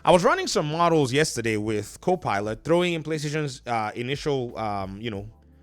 I was running some models yesterday with Copilot, throwing in PlayStation's initial,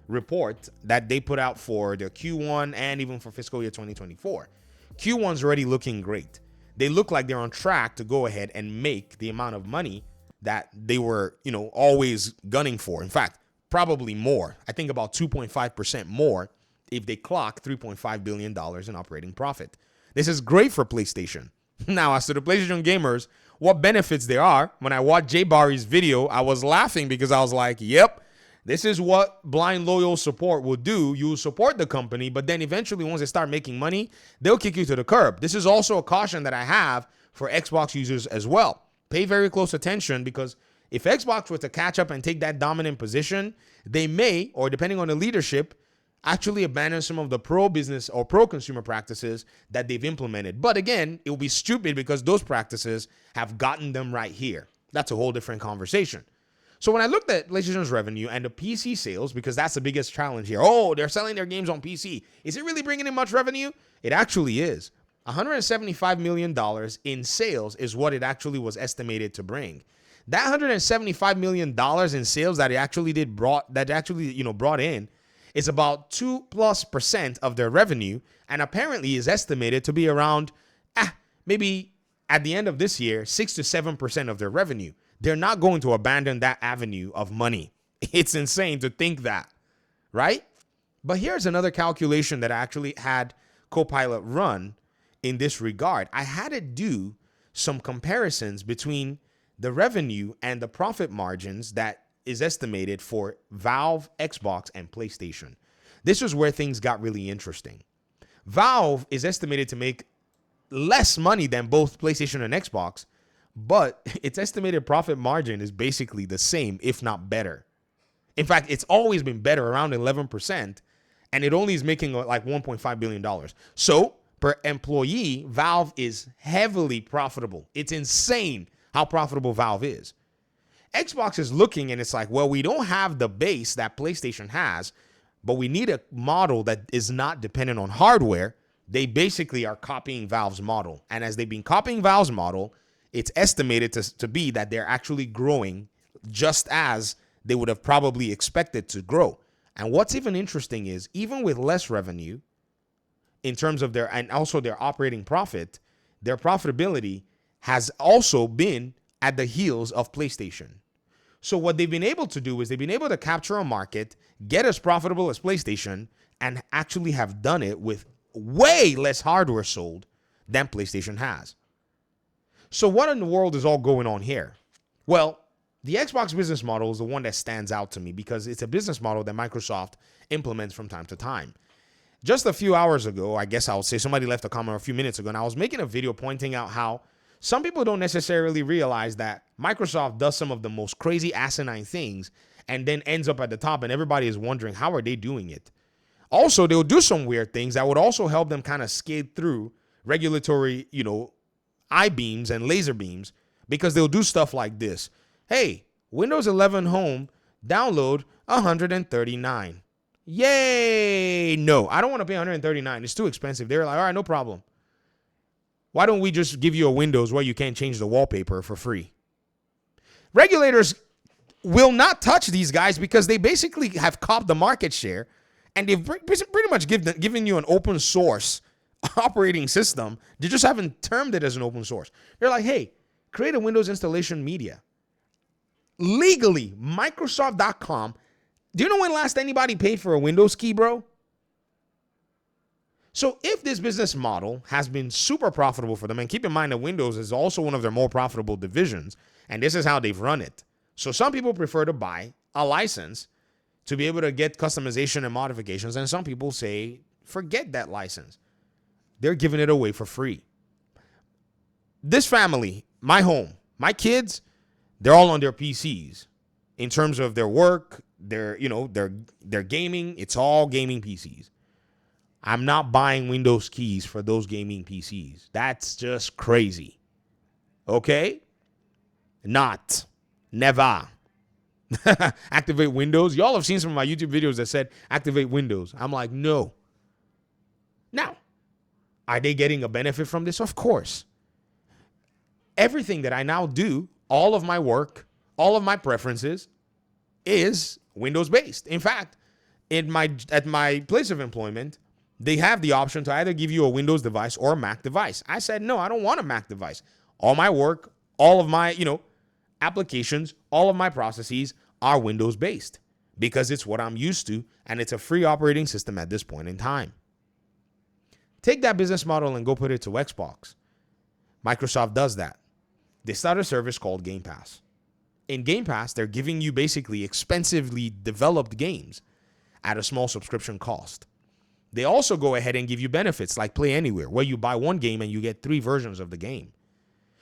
report that they put out for their Q1 and even for fiscal year 2024. Q1's already looking great. They look like they're on track to go ahead and make the amount of money that they were, always gunning for. In fact, probably more. I think about 2.5% more if they clock $3.5 billion in operating profit. This is great for PlayStation. Now, as to the PlayStation gamers, what benefits there are, when I watched Jay Barry's video, I was laughing because I was like, yep, this is what blind loyal support will do. You support the company, but then eventually once they start making money, they'll kick you to the curb. This is also a caution that I have for Xbox users as well. Pay very close attention, because if Xbox were to catch up and take that dominant position, they may, or depending on the leadership, actually abandon some of the pro-business or pro-consumer practices that they've implemented. But again, it will be stupid because those practices have gotten them right here. That's a whole different conversation. So when I looked at PlayStation's revenue and the PC sales, because that's the biggest challenge here. Oh, they're selling their games on PC. Is it really bringing in much revenue? It actually is. $175 million in sales is what it actually was estimated to bring. That $175 million in sales that it actually brought in is about 2+% of their revenue, and apparently is estimated to be around maybe at the end of this year 6 to 7% of their revenue. They're not going to abandon that avenue of money. It's insane to think that, right? But here's another calculation that I actually had Copilot run in this regard. I had it do some comparisons between the revenue and the profit margins that is estimated for Valve, Xbox, and PlayStation. This is where things got really interesting. Valve is estimated to make less money than both PlayStation and Xbox, but its estimated profit margin is basically the same, if not better. In fact, it's always been better, around 11%, and it only is making like $1.5 billion. So, per employee, Valve is heavily profitable. It's insane how profitable Valve is. Xbox is looking and it's like, well, we don't have the base that PlayStation has, but we need a model that is not dependent on hardware. They basically are copying Valve's model. And as they've been copying Valve's model, it's estimated to be that they're actually growing just as they would have probably expected to grow. And what's even interesting is, even with less revenue in terms of and also their operating profit, their profitability has also been at the heels of PlayStation. So what they've been able to do is they've been able to capture a market, get as profitable as PlayStation, and actually have done it with way less hardware sold than PlayStation has. So what in the world is all going on here? Well, the Xbox business model is the one that stands out to me because it's a business model that Microsoft implements from time to time. Just a few hours ago, I guess I would say, somebody left a comment a few minutes ago, and I was making a video pointing out how some people don't necessarily realize that Microsoft does some of the most crazy asinine things and then ends up at the top, and everybody is wondering, how are they doing it? Also, they'll do some weird things that would also help them kind of skate through regulatory, I-beams and laser beams, because they'll do stuff like this. Hey, Windows 11 Home, download 139. Yay! No, I don't want to pay 139. It's too expensive. They're like, all right, no problem. Why don't we just give you a Windows where you can't change the wallpaper for free? Regulators will not touch these guys because they basically have copped the market share, and they've pretty much given you an open source operating system. They just haven't termed it as an open source. They're like, hey, create a Windows installation media. Legally, Microsoft.com. Do you know when last anybody paid for a Windows key, bro? So if this business model has been super profitable for them, and keep in mind that Windows is also one of their more profitable divisions, and this is how they've run it. So some people prefer to buy a license to be able to get customization and modifications, and some people say, forget that license. They're giving it away for free. This family, my home, my kids, they're all on their PCs. In terms of their work, their gaming, it's all gaming PCs. I'm not buying Windows keys for those gaming PCs. That's just crazy. Okay? Not. Never. Activate Windows. Y'all have seen some of my YouTube videos that said activate Windows. I'm like, no. Now, are they getting a benefit from this? Of course. Everything that I now do all of my work, all of my preferences is Windows based. In fact, at my place of employment, they have the option to either give you a Windows device or a Mac device. I said, no, I don't want a Mac device. All my work, all of my, applications, all of my processes are Windows based because it's what I'm used to, and it's a free operating system at this point in time. Take that business model and go put it to Xbox. Microsoft does that. They start a service called Game Pass. In Game Pass, they're giving you basically expensively developed games at a small subscription cost. They also go ahead and give you benefits like Play Anywhere, where you buy one game and you get 3 versions of the game.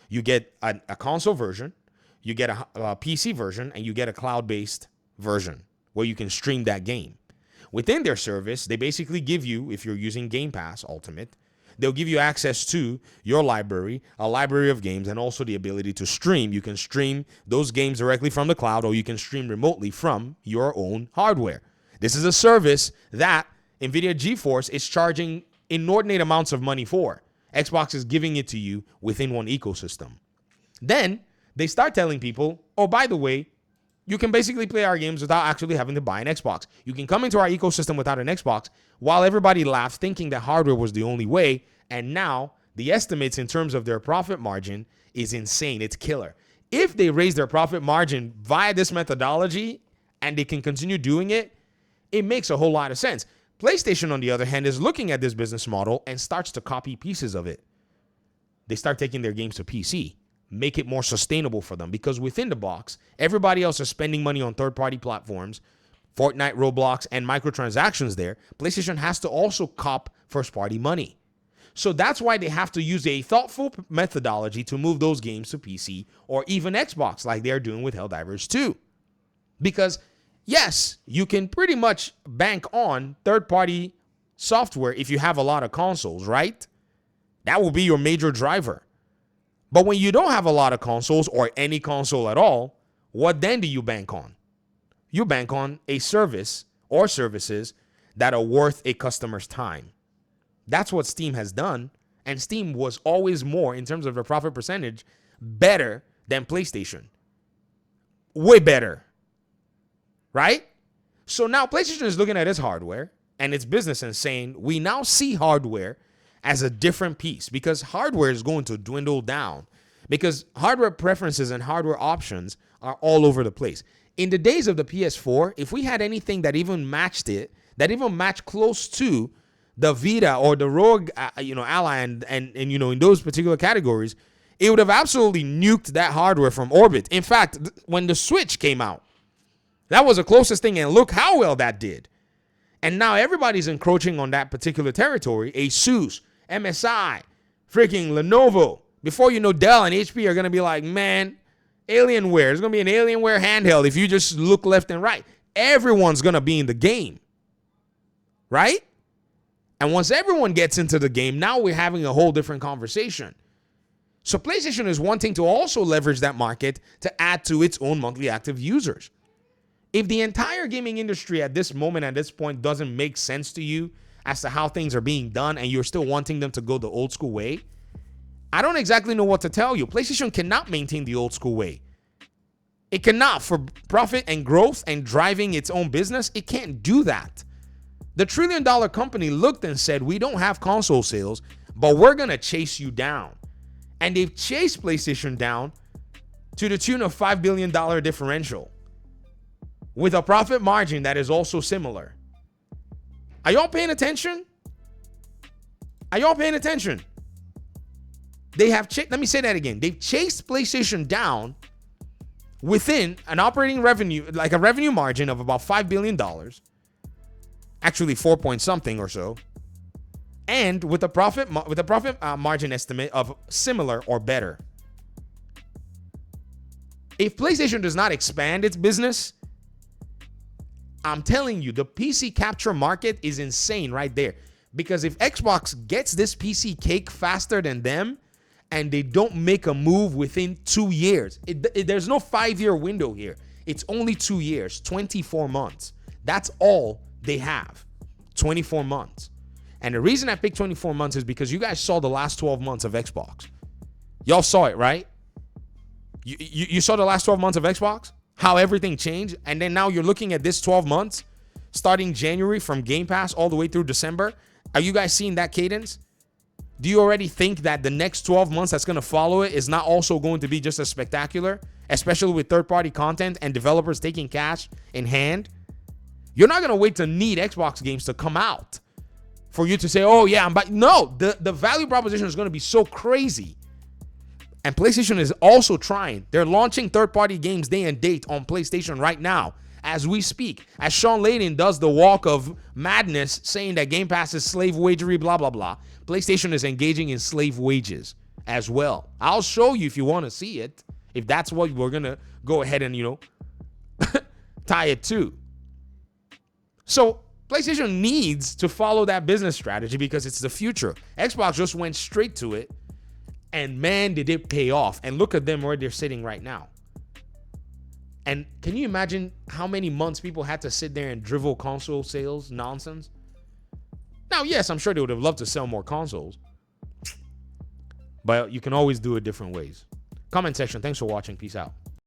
You get a console version, you get a PC version, and you get a cloud-based version where you can stream that game. Within their service, they basically give you, if you're using Game Pass Ultimate, they'll give you access to your library, a library of games, and also the ability to stream. You can stream those games directly from the cloud, or you can stream remotely from your own hardware. This is a service that NVIDIA GeForce is charging inordinate amounts of money for. Xbox is giving it to you within one ecosystem. Then they start telling people, oh, by the way, you can basically play our games without actually having to buy an Xbox. You can come into our ecosystem without an Xbox, while everybody laughed thinking that hardware was the only way. And now the estimates in terms of their profit margin is insane. It's killer. If they raise their profit margin via this methodology and they can continue doing it, it makes a whole lot of sense. PlayStation, on the other hand, is looking at this business model and starts to copy pieces of it. They start taking their games to PC, make it more sustainable for them, because within the box, everybody else is spending money on third-party platforms, Fortnite, Roblox, and microtransactions there. PlayStation has to also cop first-party money. So that's why they have to use a thoughtful methodology to move those games to PC or even Xbox, like they're doing with Helldivers 2. Because yes, you can pretty much bank on third-party software if you have a lot of consoles, right? That will be your major driver. But when you don't have a lot of consoles or any console at all, what then do you bank on? You bank on a service or services that are worth a customer's time. That's what Steam has done, and Steam was always more, in terms of their profit percentage, better than PlayStation. Way better. Right? So now PlayStation is looking at its hardware and its business and saying, we now see hardware as a different piece, because hardware is going to dwindle down, because hardware preferences and hardware options are all over the place. In the days of the PS4, if we had anything that even matched it, that even matched close to the Vita or the Rogue, Ally and in those particular categories, it would have absolutely nuked that hardware from orbit. In fact, when the Switch came out, that was the closest thing, and look how well that did. And now everybody's encroaching on that particular territory. Asus, MSI, freaking Lenovo. Before you know, Dell and HP are going to be like, man, Alienware. There's going to be an Alienware handheld if you just look left and right. Everyone's going to be in the game. Right? And once everyone gets into the game, now we're having a whole different conversation. So PlayStation is wanting to also leverage that market to add to its own monthly active users. If the entire gaming industry at this moment, at this point, doesn't make sense to you as to how things are being done, and you're still wanting them to go the old school way, I don't exactly know what to tell you. PlayStation cannot maintain the old school way. It cannot. For profit and growth and driving its own business, it can't do that. The $1 trillion company looked and said, we don't have console sales, but we're going to chase you down. And they've chased PlayStation down to the tune of $5 billion differential, with a profit margin that is also similar. Are y'all paying attention? Are y'all paying attention? They have, let me say that again. They've chased PlayStation down within an operating revenue, like a revenue margin of about $5 billion. Actually 4 point something or so. And with a profit margin estimate of similar or better. If PlayStation does not expand its business, I'm telling you, the PC capture market is insane right there. Because if Xbox gets this PC cake faster than them, and they don't make a move within 2 years, there's no 5-year window here. It's only 2 years, 24 months. That's all they have, 24 months. And the reason I picked 24 months is because you guys saw the last 12 months of Xbox. Y'all saw it, right? You saw the last 12 months of Xbox, how everything changed, and then now you're looking at this 12 months, starting January from Game Pass all the way through December. Are you guys seeing that cadence? Do you already think that the next 12 months that's going to follow it is not also going to be just as spectacular, especially with third-party content and developers taking cash in hand? You're not going to wait to need Xbox games to come out for you to say, oh, yeah, no, the value proposition is going to be so crazy. And PlayStation is also trying. They're launching third-party games day and date on PlayStation right now as we speak. As Sean Layden does the walk of madness saying that Game Pass is slave wagery, blah, blah, blah. PlayStation is engaging in slave wages as well. I'll show you if you want to see it, if that's what we're going to go ahead and, tie it to. So PlayStation needs to follow that business strategy because it's the future. Xbox just went straight to it. And man, did it pay off. And look at them where they're sitting right now. And can you imagine how many months people had to sit there and drivel console sales nonsense? Now, yes, I'm sure they would have loved to sell more consoles. But you can always do it different ways. Comment section. Thanks for watching. Peace out.